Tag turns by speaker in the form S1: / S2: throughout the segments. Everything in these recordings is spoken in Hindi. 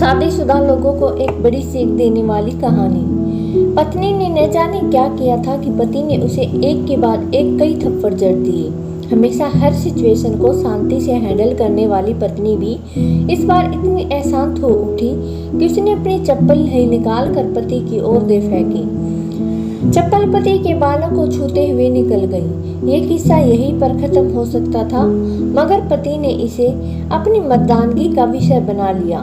S1: शादीशुदा लोगों को एक बड़ी सीख देने वाली कहानी। पत्नी ने न जाने क्या किया था कि पति ने उसे एक के बाद एक कई थप्पड़ जड़ दिए। हमेशा हर सिचुएशन को शांति से हैंडल करने वाली पत्नी भी इस बार इतनी अशांत हो उठी कि उसने अपनी चप्पल निकाल कर पति की ओर दे फेंकी। चप्पल पति के बालों को छूते हुए निकल गई। ये किस्सा यहीं पर खत्म हो सकता था, मगर पति ने इसे अपनी मर्दानगी का विषय बना लिया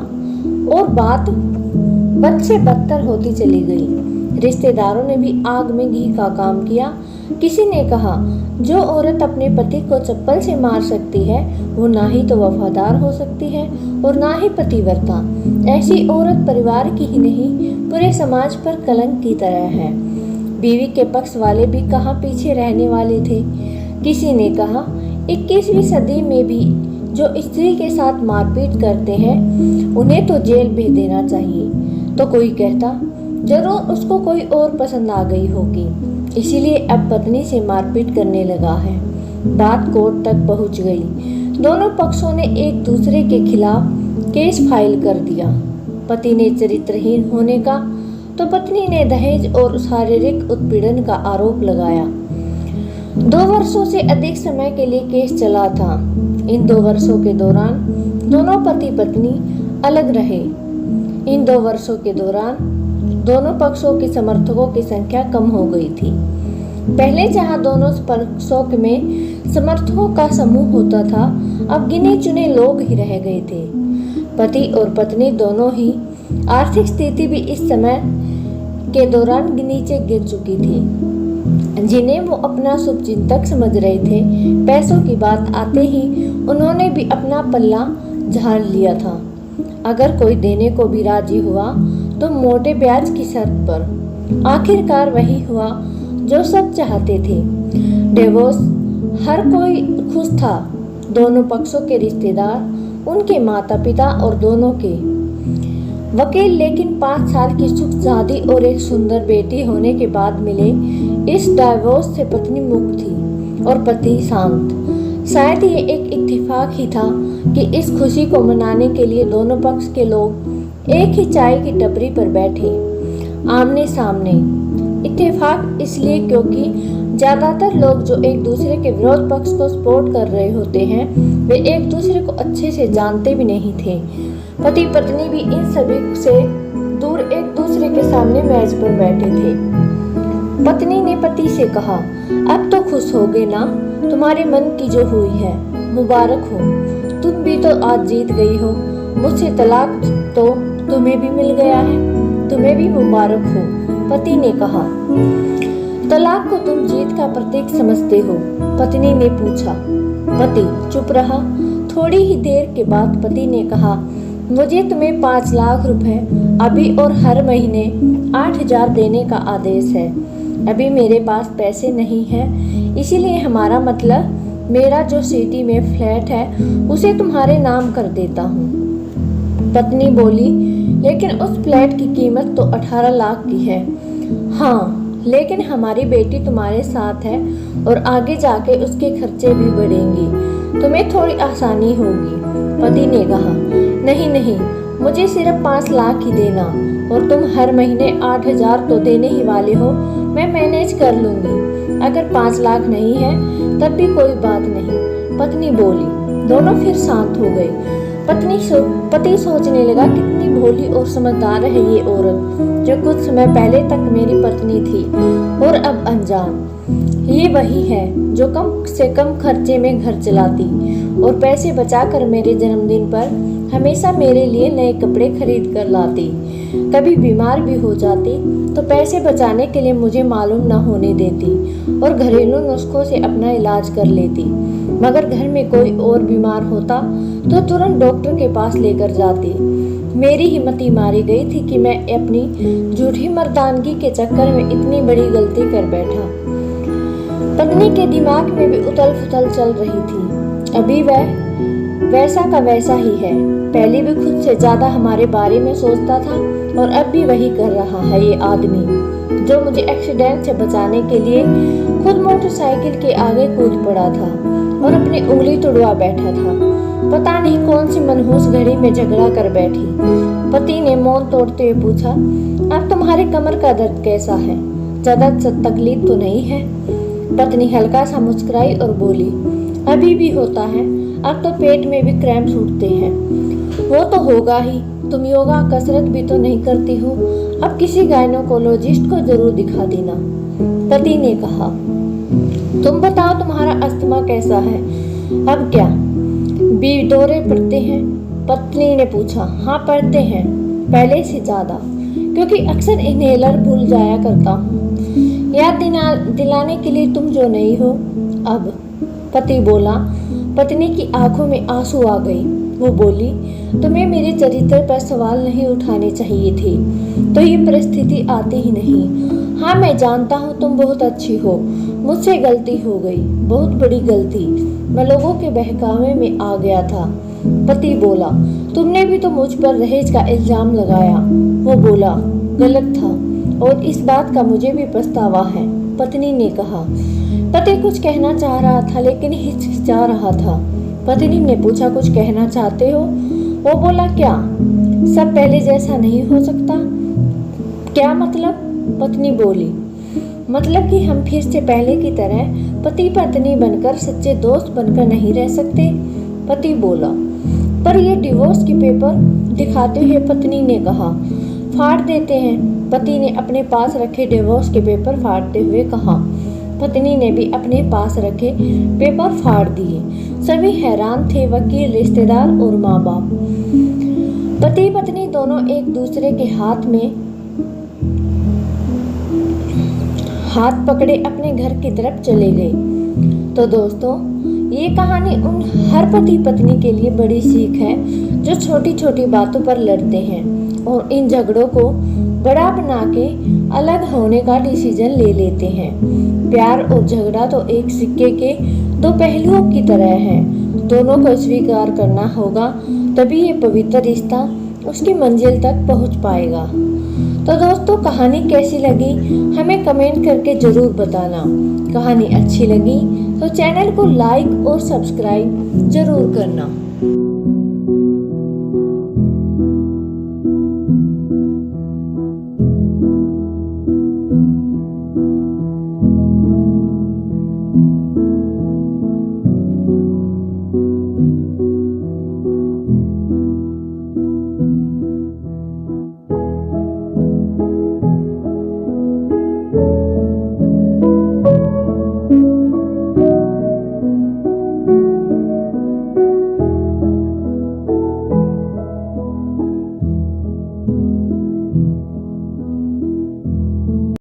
S1: और बात बद से बदतर होती चली गई। रिश्तेदारों ने भी आग में घी का काम किया। किसी ने कहा, जो औरत अपने पति को चप्पल से मार सकती है वो ना ही तो वफादार हो सकती है और ना ही पतिव्रता। ऐसी औरत परिवार की ही नहीं पूरे समाज पर कलंक की तरह है। बीवी के पक्ष वाले भी कहाँ पीछे रहने वाले थे। किसी ने कहा, 21वीं सदी में भी जो स्त्री के साथ मारपीट करते हैं उन्हें तो जेल भेज देना चाहिए। तो कोई कहता, जरूर उसको कोई और पसंद आ गई होगी, इसीलिए अब पत्नी से मारपीट करने लगा है। बात कोर्ट तक पहुंच गई। दोनों पक्षों ने एक दूसरे के खिलाफ केस फाइल कर दिया। पति ने चरित्रहीन होने का तो पत्नी ने दहेज और शारीरिक उत्पीड़न का आरोप लगाया। 2 वर्षों से अधिक समय के लिए केस चला था। इन 2 वर्षों के दौरान दोनों पति पत्नी अलग रहे। इन 2 वर्षों के दौरान दोनों पक्षों के समर्थकों की संख्या कम हो गई थी। पहले जहां दोनों पक्षों में समर्थकों का समूह होता था, अब गिने चुने लोग ही रह गए थे। पति और पत्नी दोनों ही आर्थिक स्थिति भी इस समय के दौरान नीचे गिर चुकी थी, जिन्हें वो अपना शुभचिंतक समझ रहे थे। पैसों की बात आते ही उन्होंने भी अपना पल्ला झाड़ लिया था। अगर कोई देने को भी राजी हुआ तो मोटे ब्याज की शर्त पर। आखिरकार वही हुआ जो सब चाहते थे। डिवोर्स। हर कोई खुश था, दोनों पक्षों के रिश्तेदार, उनके माता पिता और दोनों के वकील। लेकिन 5 साल की सुख शादी और एक सुंदर बेटी होने के बाद मिले इस डाइवोर्स से पत्नी मुक्त थी और पति शांत। शायद ये एक इत्तेफाक ही था कि इस खुशी को मनाने के लिए दोनों पक्ष के लोग एक ही चाय की टपरी पर बैठे, आमने सामने। इत्तेफाक इसलिए क्योंकि ज्यादातर लोग जो एक दूसरे के विरोध पक्ष को सपोर्ट कर रहे होते हैं वे एक दूसरे को अच्छे से जानते भी नहीं थे। पति पत्नी भी इन सभी से दूर एक दूसरे के सामने मेज पर बैठे थे। पत्नी ने पति से कहा, अब तो खुश हो गए ना, तुम्हारे मन की जो हुई है मुबारक हो, तुम भी तो आज जीत गई हो। मुझसे तलाक तो तुम्हें भी मिल गया है, तुम्हें भी मुबारक हो। पति ने कहा, तलाक को तुम जीत का प्रतीक समझते हो? पत्नी ने पूछा। पति चुप रहा। थोड़ी ही देर के बाद पति ने कहा, मुझे तुम्हें 5 लाख रुपए अभी और हर महीने 8,000 देने का आदेश है। अभी मेरे पास पैसे नहीं है, इसीलिए हमारा मतलब मेरा जो सिटी में फ्लैट है उसे तुम्हारे नाम कर देता हूँ। पत्नी बोली, लेकिन उस फ्लैट की कीमत तो 18 लाख की है। हाँ, लेकिन हमारी बेटी तुम्हारे साथ है और आगे जाके उसके खर्चे भी बढ़ेंगे, तुम्हें थोड़ी आसानी होगी। पति ने कहा, नहीं, मुझे सिर्फ 5 लाख ही देना और तुम हर महीने 8,000 तो देने ही वाले हो, मैं मैनेज कर लूंगी। अगर 5 लाख नहीं है तब भी कोई बात नहीं। पत्नी बोली। दोनों फिर शांत हो गए। पति सोचने लगा, कितनी भोली और समझदार है ये औरत जो कुछ समय पहले तक मेरी पत्नी थी और अब अनजान। ये वही है जो कम से कम खर्चे में घर चलाती और पैसे बचाकर मेरे जन्मदिन पर हमेशा मेरे लिए नए कपड़े खरीद कर लाती। कभी बीमार भी हो जाती तो पैसे बचाने के लिए मुझे मालूम न होने देती और घरेलू नुस्खों से अपना इलाज कर लेती। मगर घर में कोई और बीमार होता तो तुरंत डॉक्टर के पास लेकर जाती। मेरी हिम्मत मारी गई थी कि मैं अपनी झूठी मर्दानगी के चक्कर में इतनी बड़ी गलती कर बैठा। पत्नी के दिमाग में भी उथल पुथल चल रही थी। अभी वह वैसा का वैसा ही है। पहले भी खुद से ज्यादा हमारे बारे में सोचता था और अब भी वही कर रहा है ये आदमी जो मुझे एक्सीडेंट से बचाने के लिए खुद मोटरसाइकिल के आगे कूद पड़ा था और अपनी उंगली तुड़वा बैठा था। पता नहीं कौन सी मनहूस घड़ी में झगड़ा कर बैठी। पति ने मौन तोड़ते हुए पूछा, अब तुम्हारे कमर का दर्द कैसा है? ज्यादा तकलीफ तो नहीं है? पत्नी हल्का सा मुस्कुराई और बोली, अभी भी होता है, अब तो पेट में भी क्रैम्प्स उठते हैं। वो तो होगा ही, तुम योगा कसरत भी तो नहीं करती हो। अब किसी गायनोकोलॉजिस्ट को जरूर दिखा देना। पति ने कहा, तुम बताओ तुम्हारा अस्थमा कैसा है? अब क्या भी दौरे पड़ते हैं? पत्नी ने पूछा। हाँ पड़ते हैं, पहले से ज्यादा, क्योंकि अक्सर इनहेलर भूल जाया करता हूँ। याद दिलाने के लिए तुम जो नहीं हो अब। पति बोला। पत्नी की आंखों में आंसू आ गई। वो बोली, तुम्हें मेरे चरित्र पर सवाल नहीं उठाने चाहिए थे, तो ये परिस्थिति आती ही नहीं। हाँ मैं जानता हूँ तुम बहुत अच्छी हो, मुझसे गलती हो गई, बहुत बड़ी गलती। मैं लोगों के बहकावे में आ गया था। पति बोला, तुमने भी तो मुझ पर दहेज का इल्जाम लगाया। वो बोला, गलत था और इस बात का मुझे भी पछतावा है। पत्नी ने कहा। पति कुछ कहना चाह रहा था लेकिन हिचकिचा रहा था। पत्नी ने पूछा, कुछ कहना चाहते हो? वो बोला, क्या सब पहले जैसा नहीं हो सकता? क्या मतलब? पत्नी बोली, मतलब कि हम फिर से पहले की तरह पति पत्नी बनकर सच्चे दोस्त बनकर नहीं रह सकते? पति बोला। पर ये डिवोर्स के पेपर दिखाते हुए पत्नी ने कहा, फाड़ देते हैं। पति ने अपने पास रखे डिवोर्स के पेपर फाड़ते हुए कहा। पत्नी ने भी अपने पास रखे पेपर फाड़ दिए। सभी हैरान थे, वकील, रिश्तेदार और माँ बाप। पति पत्नी दोनों एक दूसरे के हाथ पकड़े अपने घर की तरफ चले गए। तो दोस्तों, ये कहानी उन हर पति पत्नी के लिए बड़ी सीख है जो छोटी छोटी बातों पर लड़ते हैं और इन झगड़ों को बड़ा बना के अलग होने का डिसीजन ले लेते हैं। प्यार और झगड़ा तो एक सिक्के के दो पहलुओं की तरह है, दोनों को स्वीकार करना होगा, तभी ये पवित्र रिश्ता उसकी मंजिल तक पहुंच पाएगा। तो दोस्तों, कहानी कैसी लगी हमें कमेंट करके ज़रूर बताना। कहानी अच्छी लगी तो चैनल को लाइक और सब्सक्राइब ज़रूर करना।